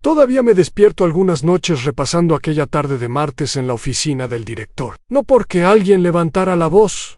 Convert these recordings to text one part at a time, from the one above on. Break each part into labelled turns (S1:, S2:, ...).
S1: Todavía me despierto algunas noches repasando aquella tarde de martes en la oficina del director. No porque alguien levantara la voz,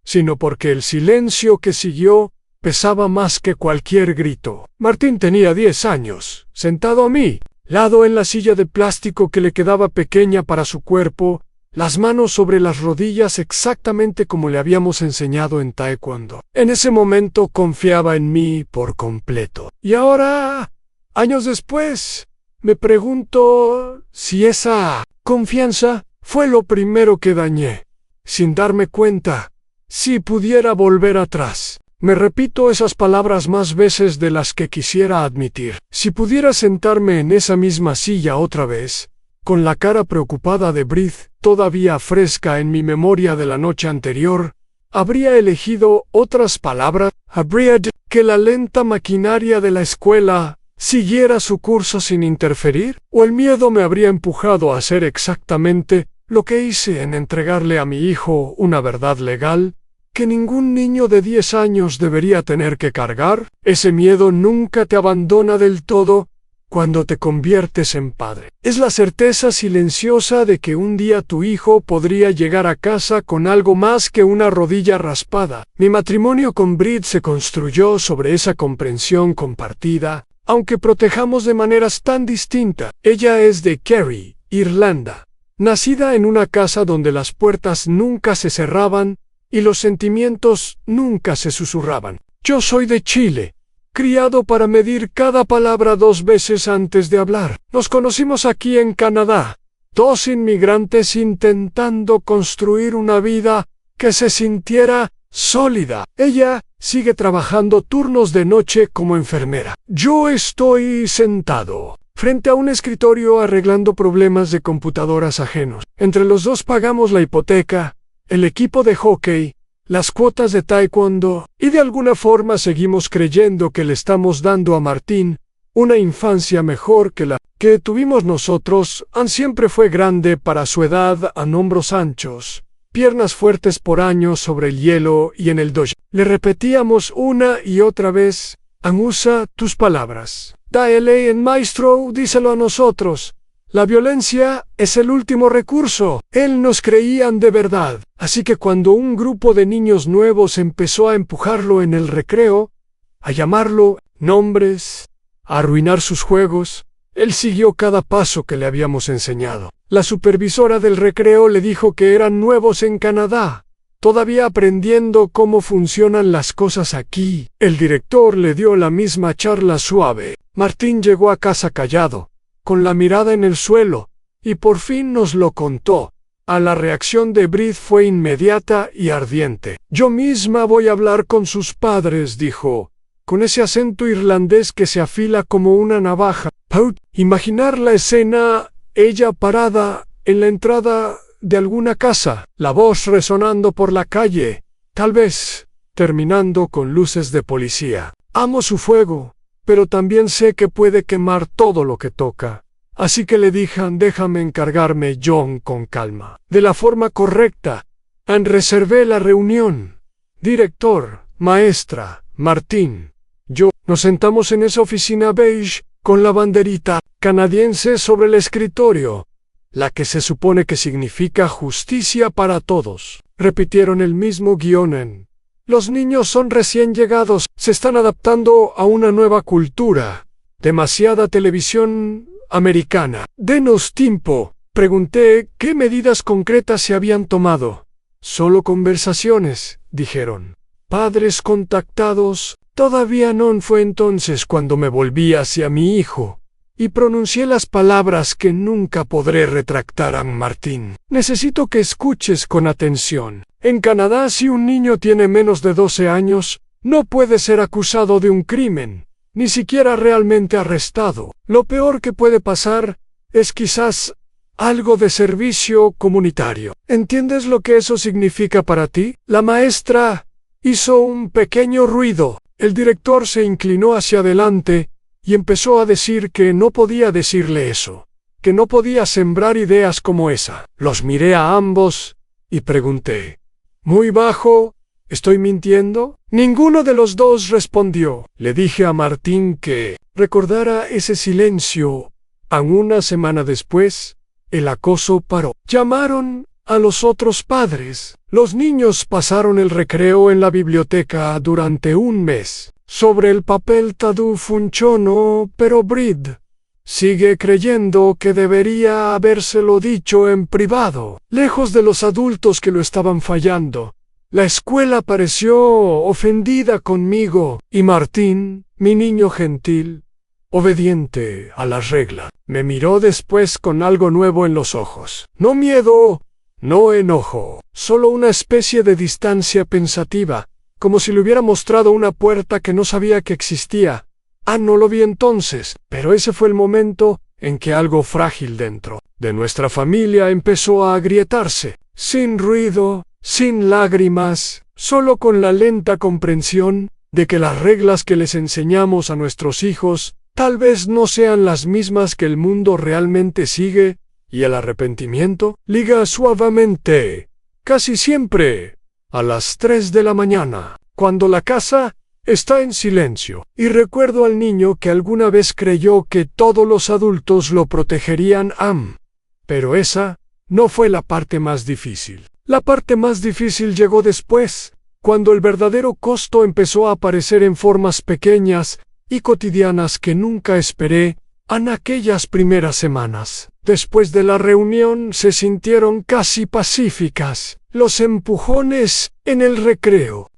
S1: sino porque el silencio que siguió pesaba más que cualquier grito. Martín tenía 10 años, sentado a mi lado en la silla de plástico que le quedaba pequeña para su cuerpo, las manos sobre las rodillas exactamente como le habíamos enseñado en taekwondo. En ese momento confiaba en mí por completo. Y ahora, años después, me pregunto si esa confianza fue lo primero que dañé, sin darme cuenta. Si pudiera volver atrás. Me repito esas palabras más veces de las que quisiera admitir. Si pudiera sentarme en esa misma silla otra vez, con la cara preocupada de Blythe todavía fresca en mi memoria de la noche anterior, habría elegido otras palabras. Habría que la lenta maquinaria de la escuela siguiera su curso sin interferir, o el miedo me habría empujado a hacer exactamente lo que hice en entregarle a mi hijo una verdad legal que ningún niño de 10 años debería tener que cargar. Ese miedo nunca te abandona del todo cuando te conviertes en padre. Es la certeza silenciosa de que un día tu hijo podría llegar a casa con algo más que una rodilla raspada. Mi matrimonio con Blythe se construyó sobre esa comprensión compartida, aunque protejamos de maneras tan distintas. Ella es de Kerry, Irlanda, nacida en una casa donde las puertas nunca se cerraban y los sentimientos nunca se susurraban. Yo soy de Chile, criado para medir cada palabra 2 veces antes de hablar. Nos conocimos aquí en Canadá, 2 inmigrantes intentando construir una vida que se sintiera sólida. Ella sigue trabajando turnos de noche como enfermera. Yo estoy sentado frente a un escritorio arreglando problemas de computadoras ajenos. Entre los dos pagamos la hipoteca, el equipo de hockey, las cuotas de taekwondo, y de alguna forma seguimos creyendo que le estamos dando a Martín una infancia mejor que la que tuvimos nosotros. Ann siempre fue grande para su edad, con hombros anchos, piernas fuertes por años sobre el hielo y en el dojo. Le repetíamos una y otra vez: Ann, usa tus palabras. Dale en maestro, díselo a nosotros. La violencia es el último recurso. Él nos creían de verdad. Así que cuando un grupo de niños nuevos empezó a empujarlo en el recreo, a llamarlo nombres, a arruinar sus juegos, él siguió cada paso que le habíamos enseñado. La supervisora del recreo le dijo que eran nuevos en Canadá, todavía aprendiendo cómo funcionan las cosas aquí. El director le dio la misma charla suave. Martín llegó a casa callado, con la mirada en el suelo, y por fin nos lo contó. La reacción de Blythe fue inmediata y ardiente. Yo misma voy a hablar con sus padres, dijo, con ese acento irlandés que se afila como una navaja. Imaginar la escena, ella parada en la entrada de alguna casa, la voz resonando por la calle, tal vez terminando con luces de policía. Amo su fuego, pero también sé que puede quemar todo lo que toca. Así que le dije: déjame encargarme John con calma. De la forma correcta. Reservé la reunión. Director, maestra, Martín, yo. Nos sentamos en esa oficina beige, con la banderita canadiense sobre el escritorio, la que se supone que significa justicia para todos. Repitieron el mismo guión. Los niños son recién llegados, se están adaptando a una nueva cultura. Demasiada televisión americana. Denos tiempo. Pregunté qué medidas concretas se habían tomado. Solo conversaciones, dijeron. Padres contactados. Todavía no fue entonces cuando me volví hacia mi hijo y pronuncié las palabras que nunca podré retractar a Martín. Necesito que escuches con atención. En Canadá, si un niño tiene menos de 12 años, no puede ser acusado de un crimen, ni siquiera realmente arrestado. Lo peor que puede pasar es quizás algo de servicio comunitario. ¿Entiendes lo que eso significa para ti? La maestra hizo un pequeño ruido. El director se inclinó hacia adelante y empezó a decir que no podía decirle eso, que no podía sembrar ideas como esa. Los miré a ambos y pregunté: ¿muy bajo? ¿Estoy mintiendo? Ninguno de los dos respondió. Le dije a Martín que recordara ese silencio Aún una semana después, el acoso paró. Llamaron a los otros padres. Los niños pasaron el recreo en la biblioteca durante un mes. Sobre el papel todo funcionó, pero Brid sigue creyendo que debería habérselo dicho en privado, lejos de los adultos que lo estaban fallando. La escuela pareció ofendida conmigo, y Martín, mi niño gentil, obediente a la regla, me miró después con algo nuevo en los ojos. No miedo, no enojo, solo una especie de distancia pensativa, como si le hubiera mostrado una puerta que no sabía que existía. No lo vi entonces, pero ese fue el momento en que algo frágil dentro de nuestra familia empezó a agrietarse, sin ruido, sin lágrimas, solo con la lenta comprensión de que las reglas que les enseñamos a nuestros hijos tal vez no sean las mismas que el mundo realmente sigue, y el arrepentimiento liga suavemente, casi siempre, a las 3 de la mañana, cuando la casa está en silencio. Y recuerdo al niño que alguna vez creyó que todos los adultos lo protegerían. Pero esa no fue la parte más difícil. La parte más difícil llegó después, cuando el verdadero costo empezó a aparecer en formas pequeñas y cotidianas que nunca esperé. En aquellas primeras semanas, después de la reunión, se sintieron casi pacíficas. Los empujones en el recreo.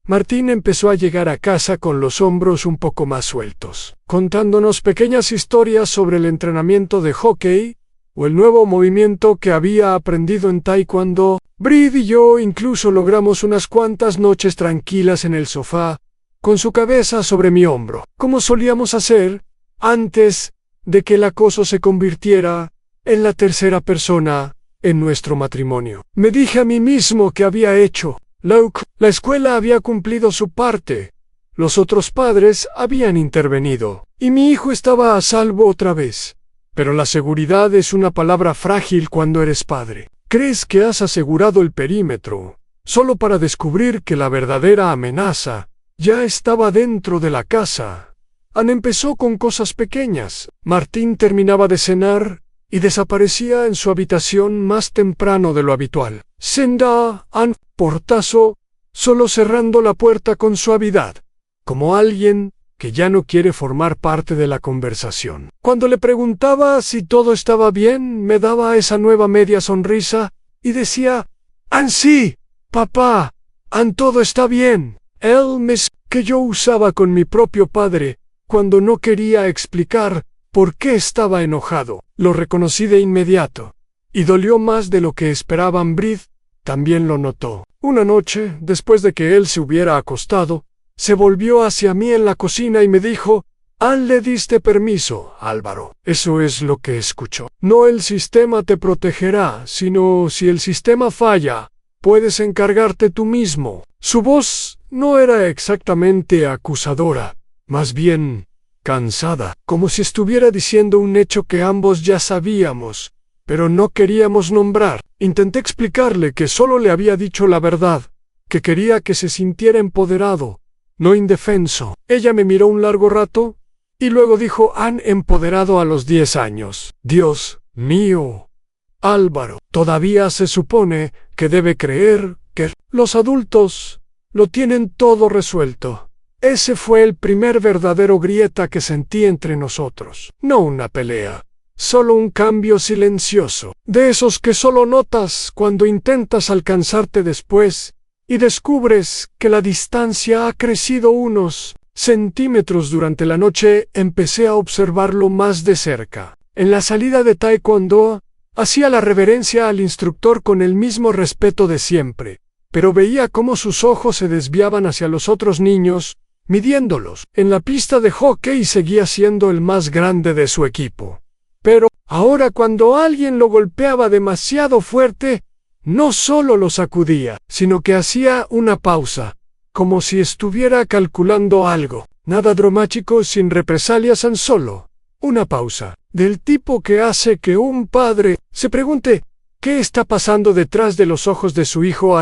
S1: Martín empezó a llegar a casa con los hombros un poco más sueltos, contándonos pequeñas historias sobre el entrenamiento de hockey o el nuevo movimiento que había aprendido en taekwondo. Brid y yo incluso logramos unas cuantas noches tranquilas en el sofá, con su cabeza sobre mi hombro, como solíamos hacer antes de que el acoso se convirtiera en la tercera persona en nuestro matrimonio. Me dije a mí mismo que había hecho la escuela había cumplido su parte, los otros padres habían intervenido, y mi hijo estaba a salvo otra vez. Pero la seguridad es una palabra frágil cuando eres padre. Crees que has asegurado el perímetro, solo para descubrir que la verdadera amenaza ya estaba dentro de la casa. Empezó con cosas pequeñas. Martín terminaba de cenar y desaparecía en su habitación más temprano de lo habitual. Senda, portazo, solo cerrando la puerta con suavidad, como alguien que ya no quiere formar parte de la conversación. Cuando le preguntaba si todo estaba bien, me daba esa nueva media sonrisa y decía, sí, papá, todo está bien. Que yo usaba con mi propio padre cuando no quería explicar por qué estaba enojado. Lo reconocí de inmediato, y dolió más de lo que esperaban. Brid también lo notó. Una noche, después de que él se hubiera acostado, se volvió hacia mí en la cocina y me dijo, le diste permiso, Álvaro. Eso es lo que escuchó. No el sistema te protegerá, sino si el sistema falla, puedes encargarte tú mismo. Su voz no era exactamente acusadora, más bien cansada, como si estuviera diciendo un hecho que ambos ya sabíamos, pero no queríamos nombrar. Intenté explicarle que solo le había dicho la verdad, que quería que se sintiera empoderado, no indefenso. Ella me miró un largo rato, y luego dijo, empoderado a los 10 años. Dios mío, Álvaro, todavía se supone que debe creer que los adultos lo tienen todo resuelto. Ese fue el primer verdadero grieta que sentí entre nosotros. No una pelea, solo un cambio silencioso, de esos que solo notas cuando intentas alcanzarte después y descubres que la distancia ha crecido unos centímetros. Durante la noche empecé a observarlo más de cerca. En la salida de taekwondo, hacía la reverencia al instructor con el mismo respeto de siempre, pero veía cómo sus ojos se desviaban hacia los otros niños, midiéndolos. En la pista de hockey seguía siendo el más grande de su equipo. Pero ahora, cuando alguien lo golpeaba demasiado fuerte, no solo lo sacudía, sino que hacía una pausa, como si estuviera calculando algo. Nada dramático, sin represalias, solo una pausa, del tipo que hace que un padre se pregunte qué está pasando detrás de los ojos de su hijo.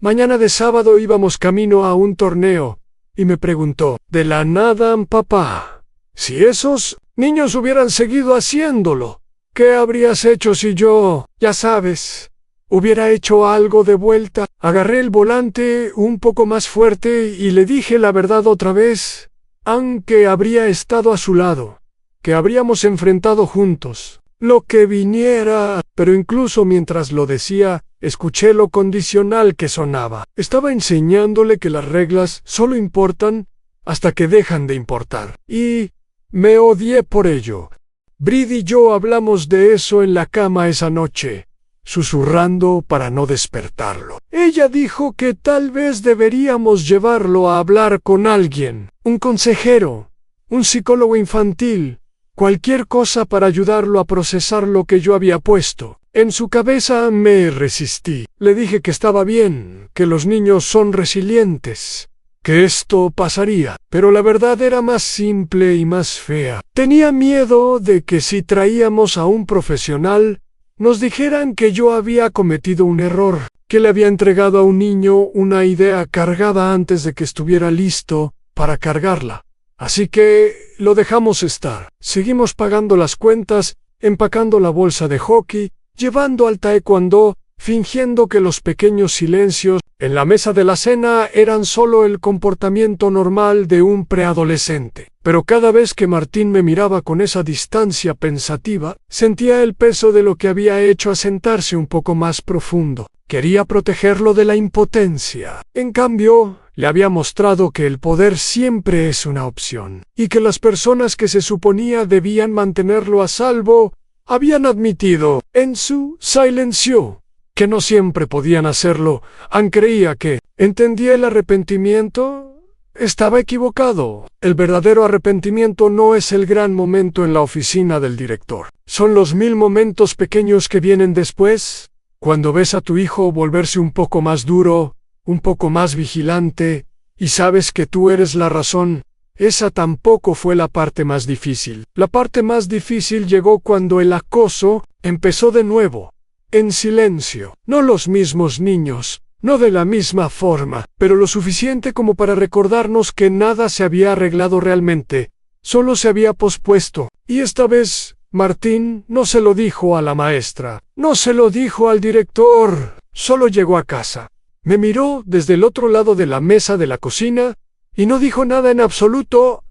S1: Mañana de sábado íbamos camino a un torneo, y me preguntó, de la nada, papá, si esos niños hubieran seguido haciéndolo. ¿Qué habrías hecho si yo, ya sabes, hubiera hecho algo de vuelta? Agarré el volante un poco más fuerte y le dije la verdad otra vez, aunque habría estado a su lado, que habríamos enfrentado juntos lo que viniera, pero incluso mientras lo decía, escuché lo condicional que sonaba. Estaba enseñándole que las reglas solo importan hasta que dejan de importar. Y me odié por ello. Brid y yo hablamos de eso en la cama esa noche, susurrando para no despertarlo. Ella dijo que tal vez deberíamos llevarlo a hablar con alguien, un consejero, un psicólogo infantil, cualquier cosa para ayudarlo a procesar lo que yo había puesto en su cabeza. Me resistí. Le dije que estaba bien, que los niños son resilientes, que esto pasaría, pero la verdad era más simple y más fea. Tenía miedo de que si traíamos a un profesional, nos dijeran que yo había cometido un error, que le había entregado a un niño una idea cargada antes de que estuviera listo para cargarla. Así que lo dejamos estar. Seguimos pagando las cuentas, empacando la bolsa de hockey, llevando al taekwondo, fingiendo que los pequeños silencios en la mesa de la cena eran solo el comportamiento normal de un preadolescente. Pero cada vez que Martín me miraba con esa distancia pensativa, sentía el peso de lo que había hecho asentarse un poco más profundo. Quería protegerlo de la impotencia. En cambio, le había mostrado que el poder siempre es una opción, y que las personas que se suponía debían mantenerlo a salvo habían admitido, en su silencio, que no siempre podían hacerlo. Creía que entendía el arrepentimiento. Estaba equivocado. El verdadero arrepentimiento no es el gran momento en la oficina del director. Son los 1000 momentos pequeños que vienen después, cuando ves a tu hijo volverse un poco más duro, un poco más vigilante, y sabes que tú eres la razón. Esa tampoco fue la parte más difícil. La parte más difícil llegó cuando el acoso empezó de nuevo, en silencio. No los mismos niños, no de la misma forma, pero lo suficiente como para recordarnos que nada se había arreglado realmente, solo se había pospuesto. Y esta vez, Martín no se lo dijo a la maestra, no se lo dijo al director, solo llegó a casa. Me miró desde el otro lado de la mesa de la cocina y no dijo nada en absoluto.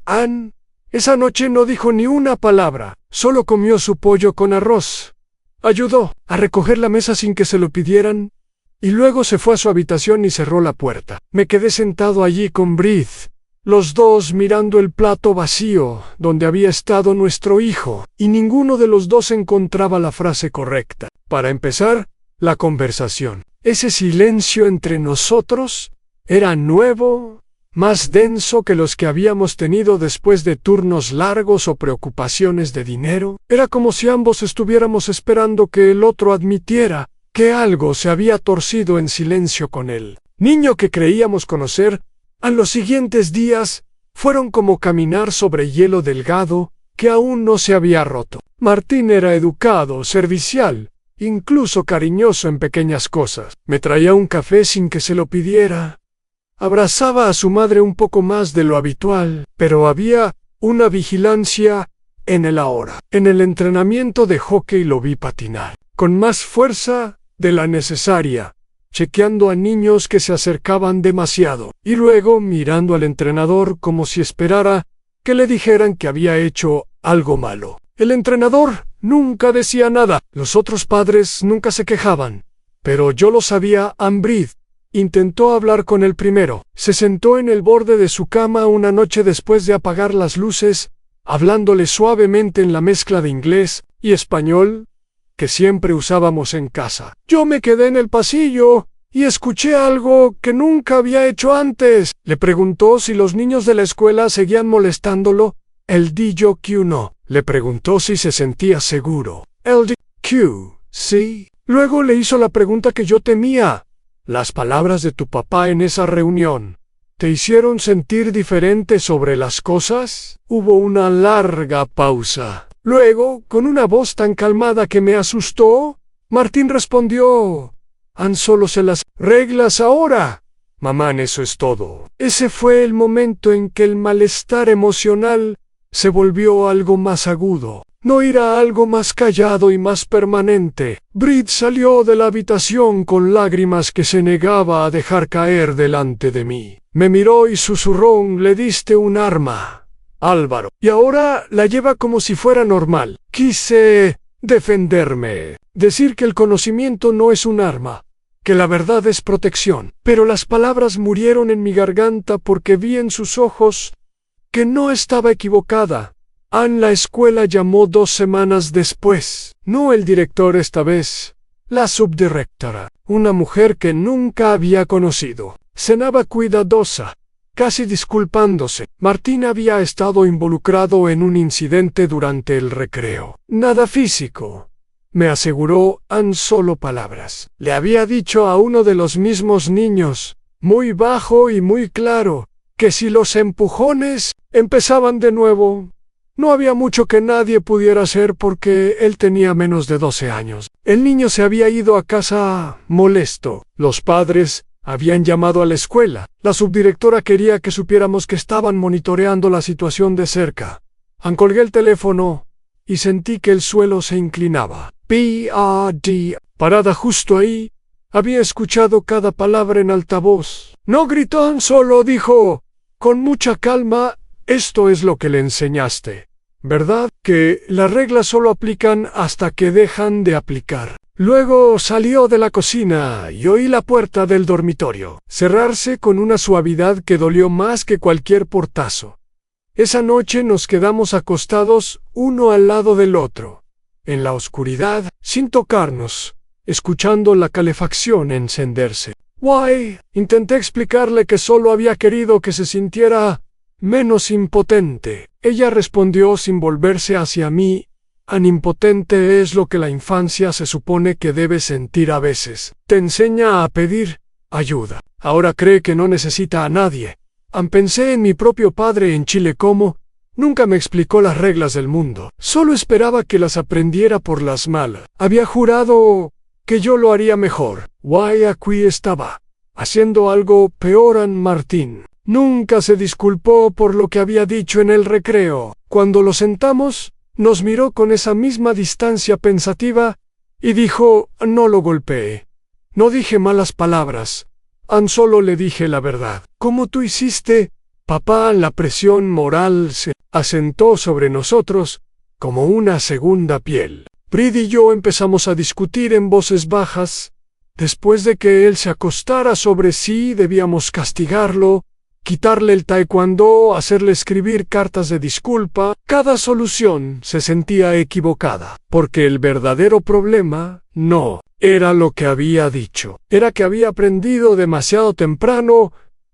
S1: Esa noche no dijo ni una palabra, solo comió su pollo con arroz. Ayudó a recoger la mesa sin que se lo pidieran, y luego se fue a su habitación y cerró la puerta. Me quedé sentado allí con Brid, los dos mirando el plato vacío donde había estado nuestro hijo, y ninguno de los dos encontraba la frase correcta para empezar la conversación. Ese silencio entre nosotros era nuevo, más denso que los que habíamos tenido después de turnos largos o preocupaciones de dinero. Era como si ambos estuviéramos esperando que el otro admitiera que algo se había torcido en silencio con él. Niño que creíamos conocer, a los siguientes días fueron como caminar sobre hielo delgado que aún no se había roto. Martín era educado, servicial, incluso cariñoso en pequeñas cosas. Me traía un café sin que se lo pidiera. Abrazaba a su madre un poco más de lo habitual, pero había una vigilancia en él ahora. En el entrenamiento de hockey lo vi patinar, con más fuerza de la necesaria, chequeando a niños que se acercaban demasiado, y luego mirando al entrenador como si esperara que le dijeran que había hecho algo malo. El entrenador nunca decía nada, los otros padres nunca se quejaban, pero yo lo sabía. Brid intentó hablar con el primero. Se sentó en el borde de su cama una noche después de apagar las luces, hablándole suavemente en la mezcla de inglés y español que siempre usábamos en casa. Yo me quedé en el pasillo y escuché algo que nunca había hecho antes. Le preguntó si los niños de la escuela seguían molestándolo. El DJ no. Le preguntó si se sentía seguro. El DJ, sí. Luego le hizo la pregunta que yo temía. Las palabras de tu papá en esa reunión, ¿te hicieron sentir diferente sobre las cosas? Hubo una larga pausa. Luego, con una voz tan calmada que me asustó, Martín respondió: «Han solo se las reglas ahora. Mamá, eso es todo». Ese fue el momento en que el malestar emocional se volvió algo más agudo. No era algo más callado y más permanente. Brit salió de la habitación con lágrimas que se negaba a dejar caer delante de mí. Me miró y susurró: «Le diste un arma, Álvaro, y ahora la lleva como si fuera normal». Quise defenderme, decir que el conocimiento no es un arma, que la verdad es protección, pero las palabras murieron en mi garganta porque vi en sus ojos que no estaba equivocada. Ann la escuela llamó 2 semanas después. No el director esta vez, la subdirectora, una mujer que nunca había conocido. Cenaba cuidadosa, casi disculpándose. Martín había estado involucrado en un incidente durante el recreo. Nada físico, me aseguró Ann, solo palabras. Le había dicho a uno de los mismos niños, muy bajo y muy claro, que si los empujones empezaban de nuevo, no había mucho que nadie pudiera hacer porque él tenía menos de 12 años. El niño se había ido a casa molesto. Los padres habían llamado a la escuela. La subdirectora quería que supiéramos que estaban monitoreando la situación de cerca. Colgué el teléfono y sentí que el suelo se inclinaba. P.A.D. Parada justo ahí, había escuchado cada palabra en altavoz. No gritó, solo dijo, con mucha calma: «Esto es lo que le enseñaste, ¿verdad? Que las reglas solo aplican hasta que dejan de aplicar». Luego salió de la cocina y oí la puerta del dormitorio cerrarse con una suavidad que dolió más que cualquier portazo. Esa noche nos quedamos acostados uno al lado del otro, en la oscuridad, sin tocarnos, escuchando la calefacción encenderse. «Why?» Intenté explicarle que solo había querido que se sintiera menos impotente. Ella respondió sin volverse hacia mí: «An impotente es lo que la infancia se supone que debe sentir a veces. Te enseña a pedir ayuda. Ahora cree que no necesita a nadie». Pensé en mi propio padre en Chile, como nunca me explicó las reglas del mundo. Solo esperaba que las aprendiera por las malas. Había jurado que yo lo haría mejor. Why, aquí estaba, haciendo algo peor. An Martín nunca se disculpó por lo que había dicho en el recreo. Cuando lo sentamos, nos miró con esa misma distancia pensativa y dijo: «No lo golpeé. No dije malas palabras. Solo le dije la verdad». «¿Cómo tú hiciste, papá?» La presión moral se asentó sobre nosotros como una segunda piel. Brit y yo empezamos a discutir en voces bajas. Después de que él se acostara sobre sí, debíamos castigarlo, quitarle el taekwondo, hacerle escribir cartas de disculpa. Cada solución se sentía equivocada, porque el verdadero problema no era lo que había dicho. Era que había aprendido demasiado temprano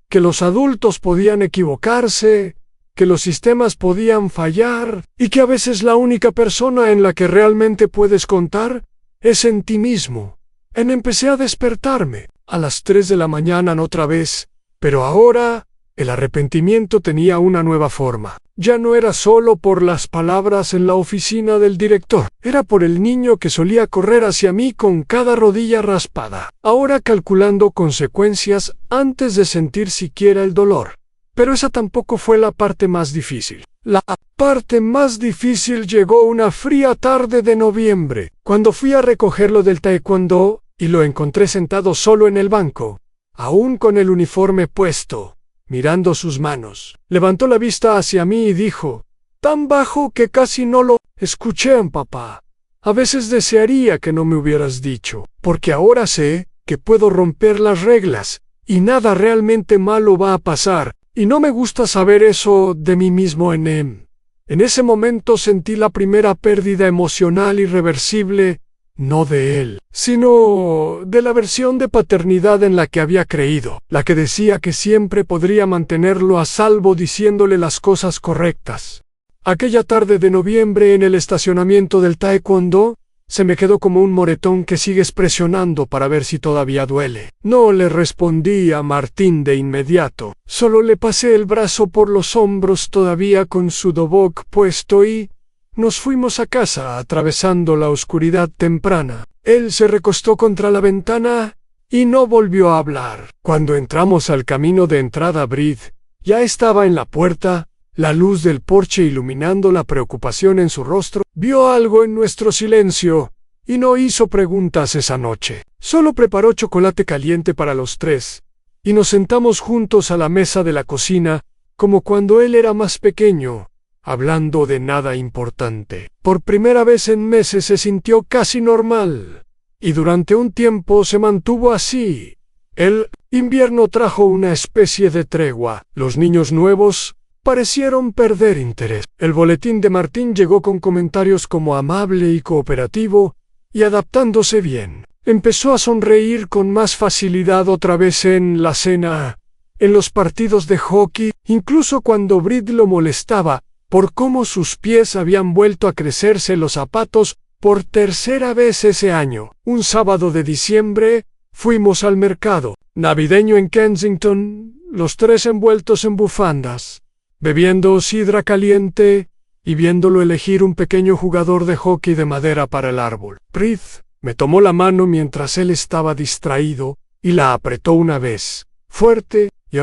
S1: que los adultos podían equivocarse, que los sistemas podían fallar y que a veces la única persona en la que realmente puedes contar es en ti mismo. Empecé a despertarme a las 3 de la mañana otra vez, pero ahora el arrepentimiento tenía una nueva forma. Ya no era solo por las palabras en la oficina del director, era por el niño que solía correr hacia mí con cada rodilla raspada, ahora calculando consecuencias antes de sentir siquiera el dolor. Pero esa tampoco fue la parte más difícil. La parte más difícil llegó una fría tarde de noviembre, cuando fui a recogerlo del taekwondo y lo encontré sentado solo en el banco, aún con el uniforme puesto, mirando sus manos. Levantó la vista hacia mí y dijo, tan bajo que casi no lo escuché, papá. A veces desearía que no me hubieras dicho, porque ahora sé que puedo romper las reglas y nada realmente malo va a pasar, y no me gusta saber eso de mí mismo. En ese momento sentí la primera pérdida emocional irreversible, no de él, sino de la versión de paternidad en la que había creído, la que decía que siempre podría mantenerlo a salvo diciéndole las cosas correctas. Aquella tarde de noviembre en el estacionamiento del taekwondo, se me quedó como un moretón que sigues presionando para ver si todavía duele. No le respondí a Martín de inmediato, solo le pasé el brazo por los hombros todavía con su dobok puesto y nos fuimos a casa atravesando la oscuridad temprana. Él se recostó contra la ventana y no volvió a hablar. Cuando entramos al camino de entrada, Brit ya estaba en la puerta, la luz del porche iluminando la preocupación en su rostro. Vio algo en nuestro silencio y no hizo preguntas esa noche. Solo preparó chocolate caliente para los tres, y nos sentamos juntos a la mesa de la cocina, como cuando él era más pequeño, hablando de nada importante. Por primera vez en meses se sintió casi normal, y durante un tiempo se mantuvo así. El invierno trajo una especie de tregua. Los niños nuevos parecieron perder interés. El boletín de Martín llegó con comentarios como amable y cooperativo, y adaptándose bien. Empezó a sonreír con más facilidad otra vez en la cena, en los partidos de hockey, incluso cuando Brit lo molestaba por cómo sus pies habían vuelto a crecerse los zapatos por tercera vez ese año. Un sábado de diciembre fuimos al mercado navideño en Kensington, los tres envueltos en bufandas, bebiendo sidra caliente y viéndolo elegir un pequeño jugador de hockey de madera para el árbol. Brit me tomó la mano mientras él estaba distraído y la apretó una vez, fuerte, y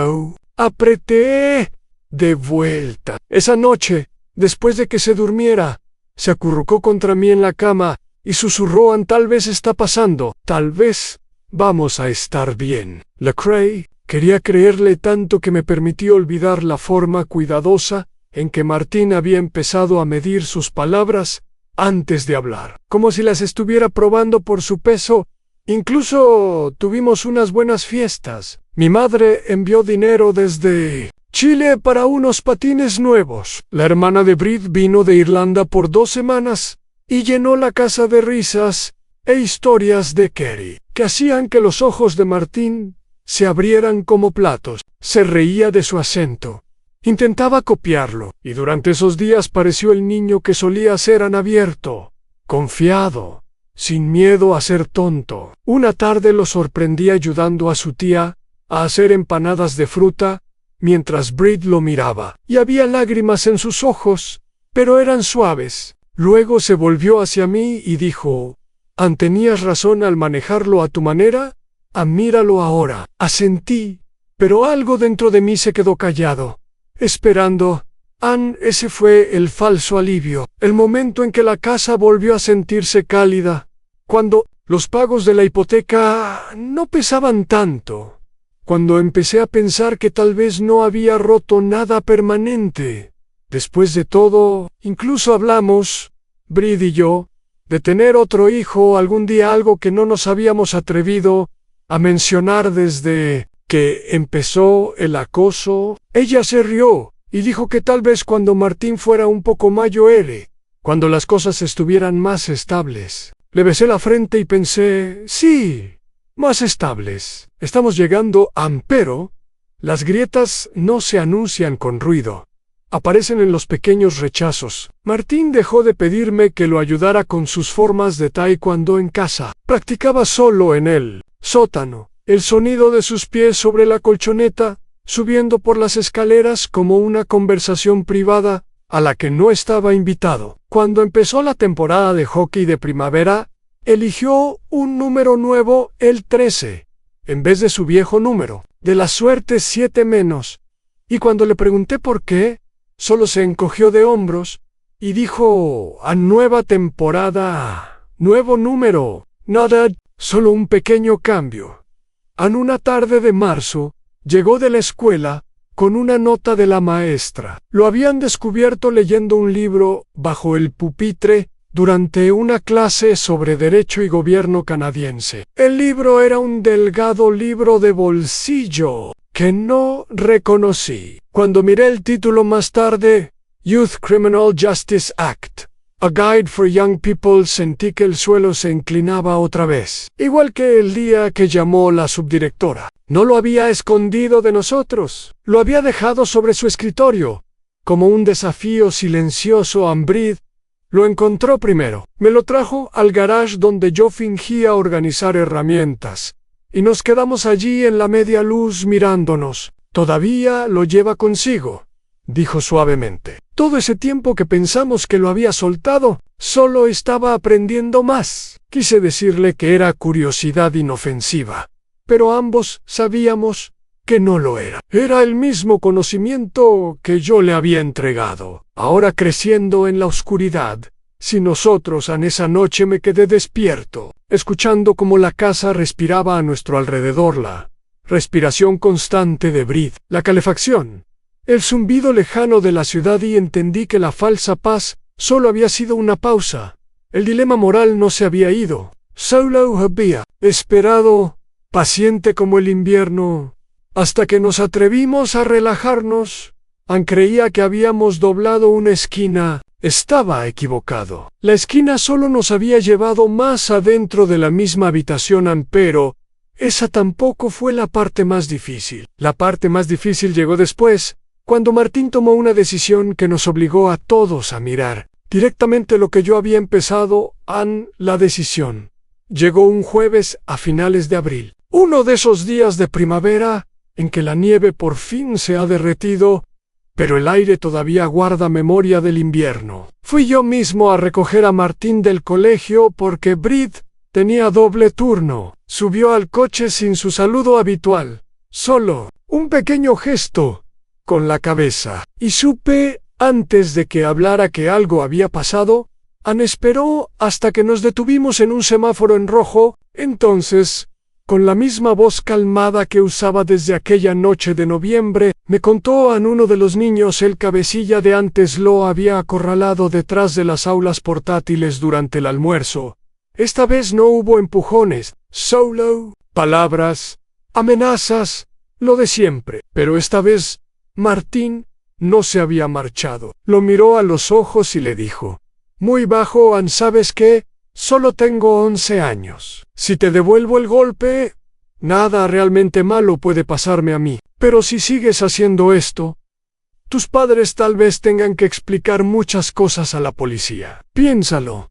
S1: apreté de vuelta. Esa noche, después de que se durmiera, se acurrucó contra mí en la cama y susurró: tal vez está pasando, tal vez vamos a estar bien. Lecrae quería creerle tanto que me permitió olvidar la forma cuidadosa en que Martín había empezado a medir sus palabras antes de hablar, como si las estuviera probando por su peso. Incluso tuvimos unas buenas fiestas. Mi madre envió dinero desde Chile para unos patines nuevos. La hermana de Brit vino de Irlanda por 2 semanas y llenó la casa de risas e historias de Kerry, que hacían que los ojos de Martín se abrieran como platos. Se reía de su acento. Intentaba copiarlo, y durante esos días pareció el niño que solía ser abierto, confiado, sin miedo a ser tonto. Una tarde lo sorprendí ayudando a su tía a hacer empanadas de fruta, mientras Brit lo miraba, y había lágrimas en sus ojos, pero eran suaves. Luego se volvió hacia mí y dijo: ¿tenías razón al manejarlo a tu manera? Míralo ahora. Asentí, pero algo dentro de mí se quedó callado, esperando. Ese fue el falso alivio, el momento en que la casa volvió a sentirse cálida, cuando los pagos de la hipoteca no pesaban tanto, cuando empecé a pensar que tal vez no había roto nada permanente. Después de todo, incluso hablamos, Brit y yo, de tener otro hijo algún día, algo que no nos habíamos atrevido a mencionar desde que empezó el acoso. Ella se rió y dijo que tal vez cuando Martín fuera un poco mayor, cuando las cosas estuvieran más estables. Le besé la frente y pensé: sí, más estables. Estamos llegando pero las grietas no se anuncian con ruido. Aparecen en los pequeños rechazos. Martín dejó de pedirme que lo ayudara con sus formas de taekwondo en casa. Practicaba solo en el sótano. El sonido de sus pies sobre la colchoneta, subiendo por las escaleras, como una conversación privada a la que no estaba invitado. Cuando empezó la temporada de hockey de primavera, eligió un número nuevo, el 13, en vez de su viejo número, de la suerte 7 menos. Y cuando le pregunté por qué, solo se encogió de hombros y dijo: nueva temporada, nuevo número, nada, solo un pequeño cambio. Una tarde de marzo, llegó de la escuela con una nota de la maestra. Lo habían descubierto leyendo un libro bajo el pupitre durante una clase sobre derecho y gobierno canadiense. El libro era un delgado libro de bolsillo que no reconocí. Cuando miré el título más tarde, Youth Criminal Justice Act, A Guide for Young People, sentí que el suelo se inclinaba otra vez, igual que el día que llamó la subdirectora. No lo había escondido de nosotros, lo había dejado sobre su escritorio, como un desafío silencioso. Brit lo encontró primero. Me lo trajo al garage donde yo fingía organizar herramientas, y nos quedamos allí en la media luz mirándonos. Todavía lo lleva consigo, dijo suavemente. Todo ese tiempo que pensamos que lo había soltado, solo estaba aprendiendo más. Quise decirle que era curiosidad inofensiva, pero ambos sabíamos que no lo era. Era el mismo conocimiento que yo le había entregado, ahora creciendo en la oscuridad. Si nosotros en esa noche me quedé despierto, escuchando cómo la casa respiraba a nuestro alrededor, la respiración constante de Brid, la calefacción, el zumbido lejano de la ciudad, y entendí que la falsa paz solo había sido una pausa. El dilema moral no se había ido. Solo había esperado, paciente como el invierno, hasta que nos atrevimos a relajarnos. Creía que habíamos doblado una esquina. Estaba equivocado. La esquina solo nos había llevado más adentro de la misma habitación, pero esa tampoco fue la parte más difícil. La parte más difícil llegó después, cuando Martín tomó una decisión que nos obligó a todos a mirar directamente lo que yo había empezado. La decisión llegó un jueves a finales de abril, uno de esos días de primavera en que la nieve por fin se ha derretido, pero el aire todavía guarda memoria del invierno. Fui yo mismo a recoger a Martín del colegio porque Brid tenía doble turno. Subió al coche sin su saludo habitual, solo un pequeño gesto con la cabeza, y supe, antes de que hablara, que algo había pasado. Esperó hasta que nos detuvimos en un semáforo en rojo. Entonces, con la misma voz calmada que usaba desde aquella noche de noviembre, me contó uno de los niños. El cabecilla de antes lo había acorralado detrás de las aulas portátiles durante el almuerzo. Esta vez no hubo empujones, solo palabras, amenazas, lo de siempre. Pero esta vez Martín no se había marchado. Lo miró a los ojos y le dijo, muy bajo: ¿sabes qué? Solo tengo 11 años. Si te devuelvo el golpe, nada realmente malo puede pasarme a mí. Pero si sigues haciendo esto, tus padres tal vez tengan que explicar muchas cosas a la policía. Piénsalo.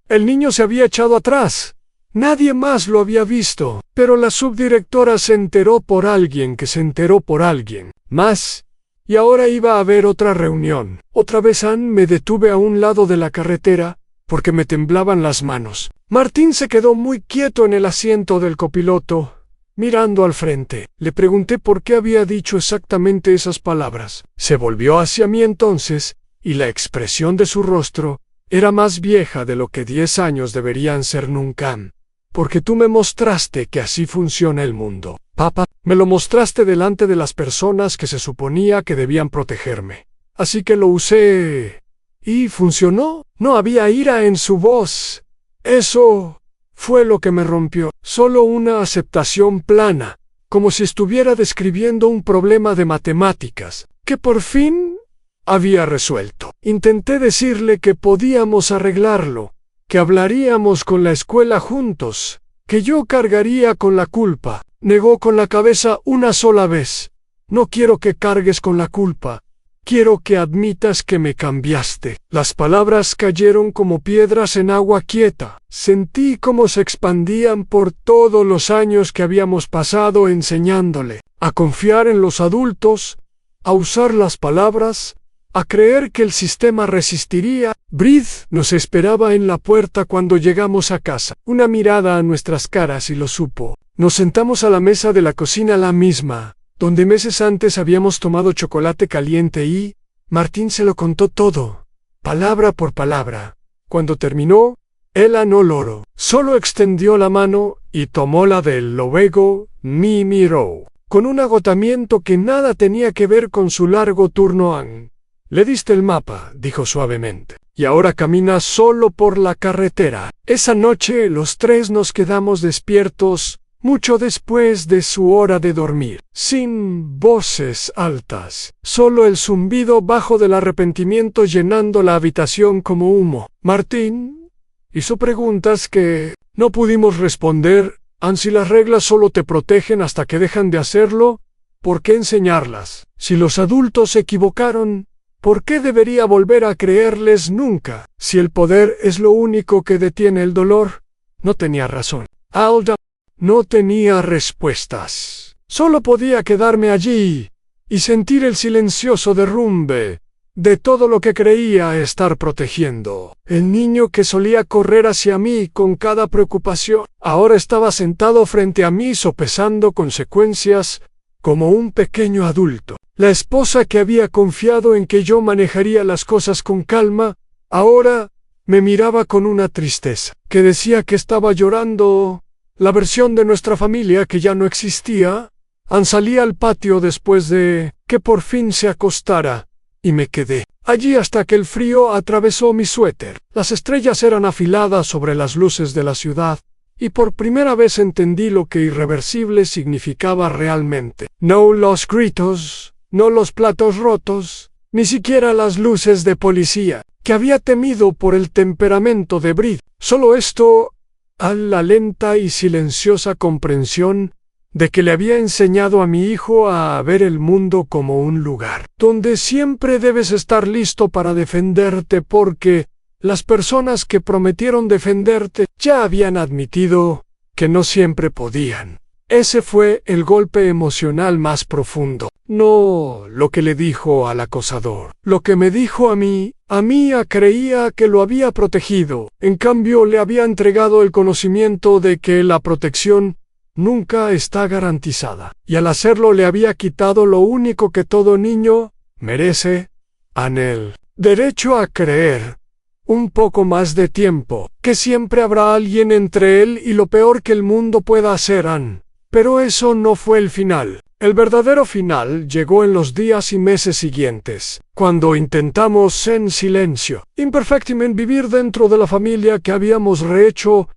S1: El niño se había echado atrás. Nadie más lo había visto, pero la subdirectora se enteró por alguien que se enteró por alguien más. Y ahora iba a haber otra reunión. Otra vez me detuve a un lado de la carretera, porque me temblaban las manos. Martín se quedó muy quieto en el asiento del copiloto, mirando al frente. Le pregunté por qué había dicho exactamente esas palabras. Se volvió hacia mí entonces, y la expresión de su rostro era más vieja de lo que 10 años deberían ser nunca. Porque tú me mostraste que así funciona el mundo, papá. Me lo mostraste delante de las personas que se suponía que debían protegerme. Así que lo usé. ¿Y funcionó? No había ira en su voz. Eso fue lo que me rompió. Solo una aceptación plana, como si estuviera describiendo un problema de matemáticas, que por fin había resuelto. Intenté decirle que podíamos arreglarlo, que hablaríamos con la escuela juntos, que yo cargaría con la culpa. Negó con la cabeza una sola vez. No quiero que cargues con la culpa. Quiero que admitas que me cambiaste. Las palabras cayeron como piedras en agua quieta. Sentí cómo se expandían por todos los años que habíamos pasado enseñándole a confiar en los adultos, a usar las palabras, a creer que el sistema resistiría. Brid nos esperaba en la puerta cuando llegamos a casa. Una mirada a nuestras caras y lo supo. Nos sentamos a la mesa de la cocina, la misma, donde meses antes habíamos tomado chocolate caliente, y Martín se lo contó todo, palabra por palabra. Cuando terminó, él no lloró, solo extendió la mano y tomó la de él. Luego me miró, con un agotamiento que nada tenía que ver con su largo turno. Le diste el mapa, dijo suavemente, y ahora caminas solo por la carretera. Esa noche los tres nos quedamos despiertos, mucho después de su hora de dormir, sin voces altas, solo el zumbido bajo del arrepentimiento llenando la habitación como humo. Martín hizo preguntas que no pudimos responder. Si las reglas solo te protegen hasta que dejan de hacerlo, ¿por qué enseñarlas? Si los adultos se equivocaron, ¿por qué debería volver a creerles nunca? Si el poder es lo único que detiene el dolor. No tenía razón. Alda no tenía respuestas. Solo podía quedarme allí y sentir el silencioso derrumbe de todo lo que creía estar protegiendo. El niño que solía correr hacia mí con cada preocupación, ahora estaba sentado frente a mí sopesando consecuencias como un pequeño adulto. La esposa que había confiado en que yo manejaría las cosas con calma, ahora me miraba con una tristeza, que decía que estaba llorando. La versión de nuestra familia que ya no existía. Ann salía al patio después de que por fin se acostara, y me quedé allí hasta que el frío atravesó mi suéter. Las estrellas eran afiladas sobre las luces de la ciudad, y por primera vez entendí lo que irreversible significaba realmente. No los gritos, no los platos rotos, ni siquiera las luces de policía, que había temido por el temperamento de Brid. Solo esto, a la lenta y silenciosa comprensión de que le había enseñado a mi hijo a ver el mundo como un lugar donde siempre debes estar listo para defenderte, porque las personas que prometieron defenderte ya habían admitido que no siempre podían. Ese fue el golpe emocional más profundo. No lo que le dijo al acosador. Lo que me dijo a mí creía que lo había protegido. En cambio, le había entregado el conocimiento de que la protección nunca está garantizada. Y al hacerlo le había quitado lo único que todo niño merece, el derecho a creer. Un poco más de tiempo, que siempre habrá alguien entre él y lo peor que el mundo pueda hacer, Ann. Pero eso no fue el final. El verdadero final llegó en los días y meses siguientes, cuando intentamos en silencio, imperfectamente, vivir dentro de la familia que habíamos rehecho.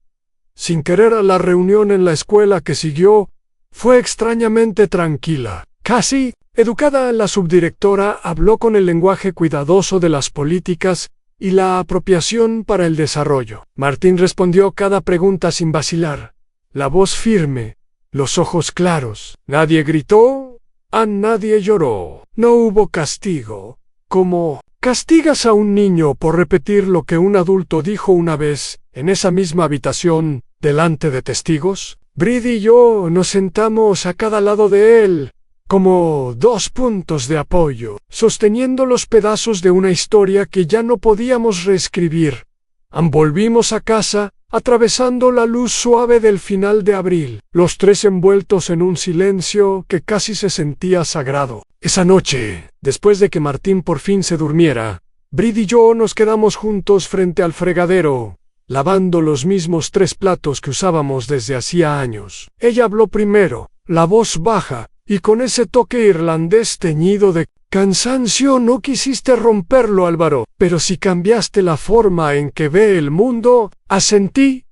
S1: Sin querer, la reunión en la escuela que siguió fue extrañamente tranquila. Casi educada, la subdirectora habló con el lenguaje cuidadoso de las políticas y la apropiación para el desarrollo. Martín respondió cada pregunta sin vacilar, la voz firme, los ojos claros. Nadie gritó, nadie lloró. No hubo castigo, como castigas a un niño por repetir lo que un adulto dijo una vez en esa misma habitación, delante de testigos. Brid y yo nos sentamos a cada lado de él, como dos puntos de apoyo, sosteniendo los pedazos de una historia que ya no podíamos reescribir. Volvimos a casa, atravesando la luz suave del final de abril, los tres envueltos en un silencio que casi se sentía sagrado. Esa noche, después de que Martín por fin se durmiera, Brid y yo nos quedamos juntos frente al fregadero, lavando los mismos 3 platos que usábamos desde hacía años. Ella habló primero, la voz baja, y con ese toque irlandés teñido de cansancio. No quisiste romperlo, Álvaro, pero si cambiaste la forma en que ve el mundo, asentí.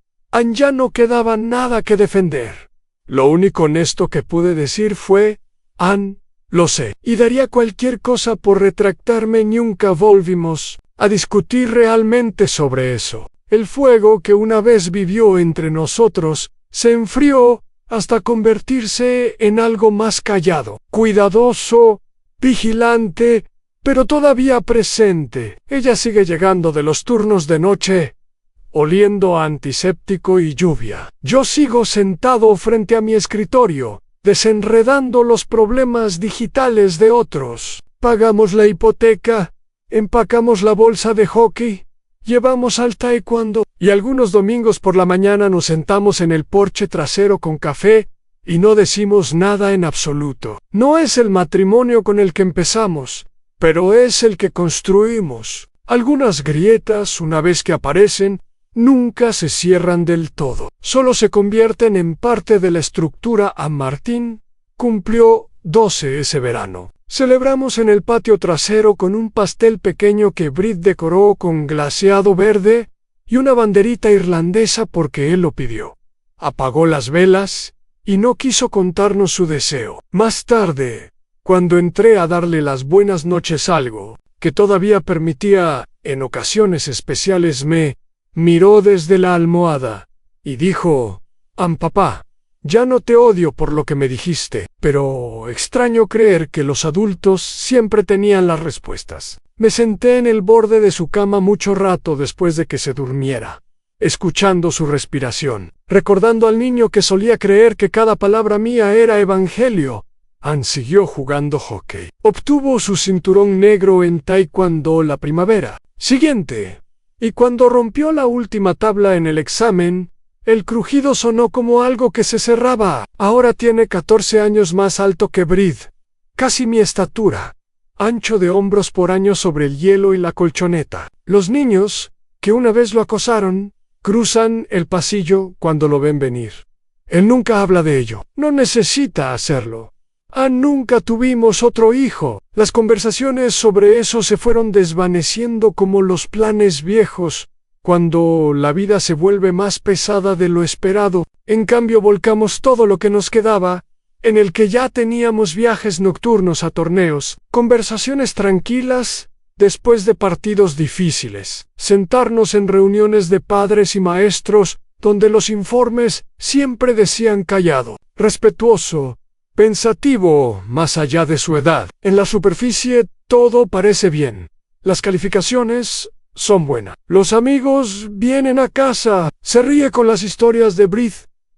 S1: Ya no quedaba nada que defender. Lo único honesto que pude decir fue, Ann, lo sé, y daría cualquier cosa por retractarme. Nunca volvimos a discutir realmente sobre eso. El fuego que una vez vivió entre nosotros se enfrió hasta convertirse en algo más callado, cuidadoso, vigilante, pero todavía presente. Ella sigue llegando de los turnos de noche, oliendo a antiséptico y lluvia. Yo sigo sentado frente a mi escritorio, desenredando los problemas digitales de otros. Pagamos la hipoteca, empacamos la bolsa de hockey, llevamos al taekwondo, y algunos domingos por la mañana nos sentamos en el porche trasero con café y no decimos nada en absoluto. No es el matrimonio con el que empezamos, pero es el que construimos. Algunas grietas, una vez que aparecen, nunca se cierran del todo. Solo se convierten en parte de la estructura. Martín cumplió 12 ese verano. Celebramos en el patio trasero con un pastel pequeño que Brid decoró con glaseado verde y una banderita irlandesa porque él lo pidió. Apagó las velas y no quiso contarnos su deseo. Más tarde, cuando entré a darle las buenas noches, algo que todavía permitía en ocasiones especiales, me miró desde la almohada y dijo, papá, ya no te odio por lo que me dijiste, pero extraño creer que los adultos siempre tenían las respuestas. Me senté en el borde de su cama mucho rato después de que se durmiera, escuchando su respiración, recordando al niño que solía creer que cada palabra mía era evangelio. Ann siguió jugando hockey. Obtuvo su cinturón negro en taekwondo la primavera siguiente, y cuando rompió la última tabla en el examen, El crujido sonó como algo que se cerraba. Ahora tiene 14 años más alto que Brid. Casi mi estatura. Ancho de hombros por años sobre el hielo y la colchoneta. Los niños, que una vez lo acosaron, cruzan el pasillo cuando lo ven venir. Él nunca habla de ello. No necesita hacerlo. Nunca tuvimos otro hijo. Las conversaciones sobre eso se fueron desvaneciendo como los planes viejos, cuando la vida se vuelve más pesada de lo esperado. En cambio, volcamos todo lo que nos quedaba, en el que ya teníamos viajes nocturnos a torneos, conversaciones tranquilas, después de partidos difíciles, sentarnos en reuniones de padres y maestros, donde los informes siempre decían callado, respetuoso, pensativo, más allá de su edad. En la superficie todo parece bien. Las calificaciones son buenas. Los amigos vienen a casa. Se ríe con las historias de Brid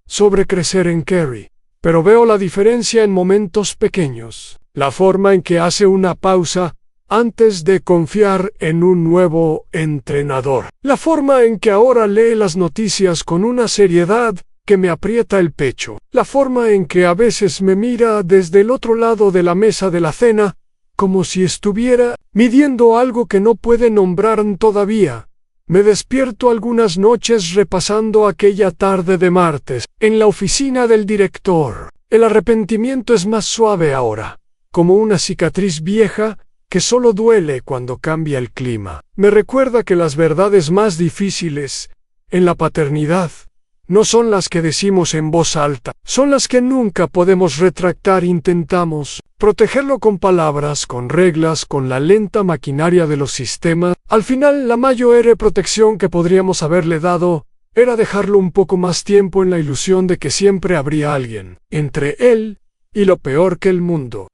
S1: sobre crecer en Kerry. Pero veo la diferencia en momentos pequeños. La forma en que hace una pausa antes de confiar en un nuevo entrenador. La forma en que ahora lee las noticias con una seriedad que me aprieta el pecho. La forma en que a veces me mira desde el otro lado de la mesa de la cena, como si estuviera midiendo algo que no puede nombrar todavía. Me despierto algunas noches repasando aquella tarde de martes, en la oficina del director. El arrepentimiento es más suave ahora, como una cicatriz vieja que solo duele cuando cambia el clima. Me recuerda que las verdades más difíciles en la paternidad no son las que decimos en voz alta, son las que nunca podemos retractar. Intentamos protegerlo con palabras, con reglas, con la lenta maquinaria de los sistemas. Al final, la mayor protección que podríamos haberle dado era dejarlo un poco más tiempo en la ilusión de que siempre habría alguien entre él y lo peor que el mundo.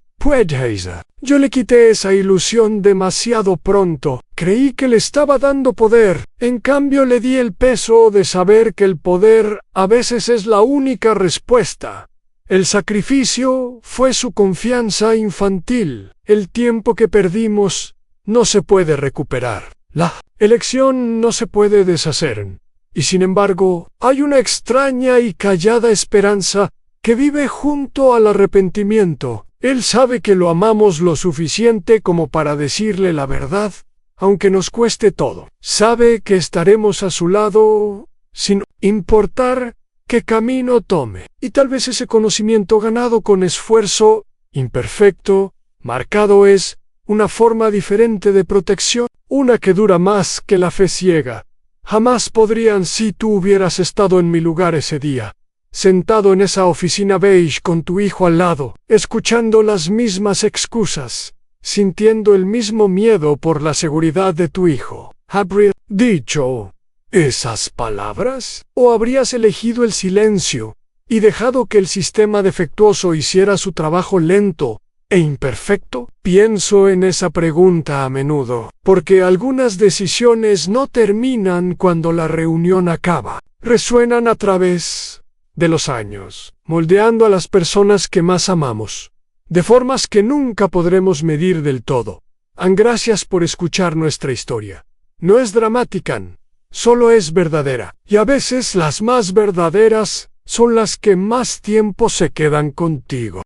S1: Yo le quité esa ilusión demasiado pronto. Creí que le estaba dando poder. En cambio, le di el peso de saber que el poder a veces es la única respuesta. El sacrificio fue su confianza infantil. El tiempo que perdimos no se puede recuperar. La elección no se puede deshacer. Y sin embargo, hay una extraña y callada esperanza que vive junto al arrepentimiento. Él sabe que lo amamos lo suficiente como para decirle la verdad, aunque nos cueste todo. Sabe que estaremos a su lado sin importar qué camino tome. Y tal vez ese conocimiento ganado con esfuerzo, imperfecto, marcado, es una forma diferente de protección, una que dura más que la fe ciega. Jamás podrían si tú hubieras estado en mi lugar ese día, sentado en esa oficina beige con tu hijo al lado, escuchando las mismas excusas, sintiendo el mismo miedo por la seguridad de tu hijo. ¿Habrías dicho esas palabras? ¿O habrías elegido el silencio y dejado que el sistema defectuoso hiciera su trabajo lento e imperfecto? Pienso en esa pregunta a menudo, porque algunas decisiones no terminan cuando la reunión acaba. Resuenan a través de los años, moldeando a las personas que más amamos, de formas que nunca podremos medir del todo. Gracias por escuchar nuestra historia. No es dramática, solo es verdadera, y a veces las más verdaderas son las que más tiempo se quedan contigo.